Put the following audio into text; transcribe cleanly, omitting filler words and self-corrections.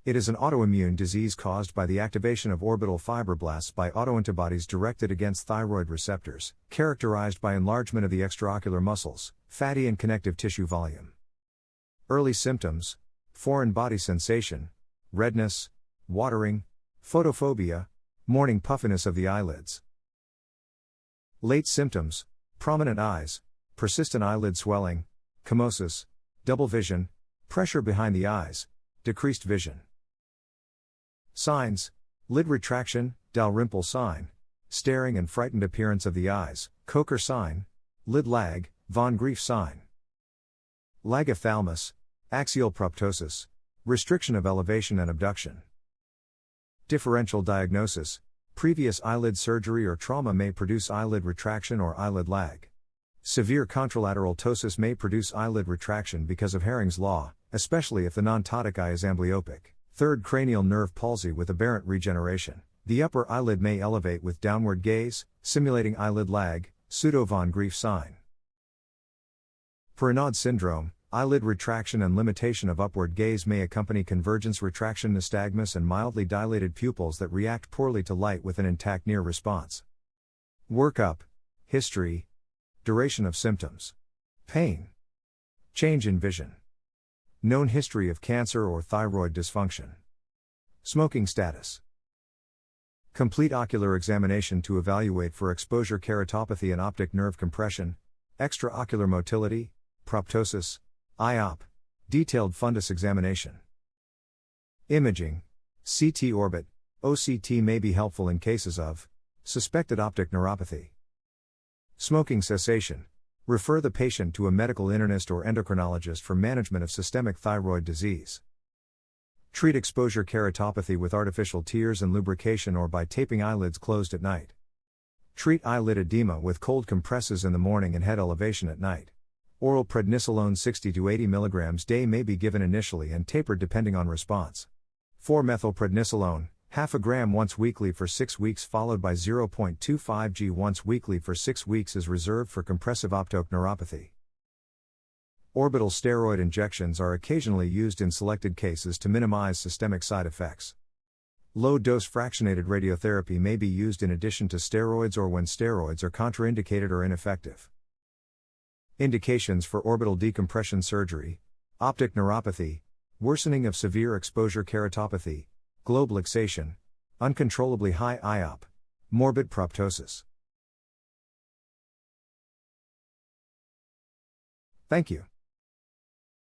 It is an autoimmune disease caused by the activation of orbital fibroblasts by autoantibodies directed against thyroid receptors, characterized by enlargement of the extraocular muscles, fatty and connective tissue volume. Early symptoms: foreign body sensation, redness, watering, photophobia, morning puffiness of the eyelids. Late symptoms: prominent eyes, persistent eyelid swelling, chemosis, double vision, pressure behind the eyes, decreased vision. Signs: lid retraction, Dalrymple sign, staring and frightened appearance of the eyes, Kocher sign, lid lag, von Graefe sign. Lagophthalmos, axial proptosis, restriction of elevation and abduction. Differential diagnosis: previous eyelid surgery or trauma may produce eyelid retraction or eyelid lag. Severe contralateral ptosis may produce eyelid retraction because of Hering's law, especially if the non-ptotic eye is amblyopic. Third, cranial nerve palsy with aberrant regeneration. The upper eyelid may elevate with downward gaze, simulating eyelid lag, pseudo-von Graefe sign. Perinaud syndrome, eyelid retraction and limitation of upward gaze may accompany convergence retraction, nystagmus, and mildly dilated pupils that react poorly to light with an intact near response. Workup: history, duration of symptoms, pain, change in vision, known history of cancer or thyroid dysfunction, smoking status. Complete ocular examination to evaluate for exposure keratopathy and optic nerve compression, extraocular motility, proptosis, IOP, detailed fundus examination. Imaging: CT orbit, OCT may be helpful in cases of suspected optic neuropathy. Smoking cessation: refer the patient to a medical internist or endocrinologist for management of systemic thyroid disease. Treat exposure keratopathy with artificial tears and lubrication or by taping eyelids closed at night. Treat eyelid edema with cold compresses in the morning and head elevation at night. Oral prednisolone 60 to 80 mg day may be given initially and tapered depending on response. 4-methylprednisolone, half a gram once weekly for 6 weeks followed by 0.25 g once weekly for 6 weeks is reserved for compressive optic neuropathy. Orbital steroid injections are occasionally used in selected cases to minimize systemic side effects. Low-dose fractionated radiotherapy may be used in addition to steroids or when steroids are contraindicated or ineffective. Indications for orbital decompression surgery: optic neuropathy, worsening of severe exposure keratopathy, globe luxation, uncontrollably high IOP, morbid proptosis. Thank you.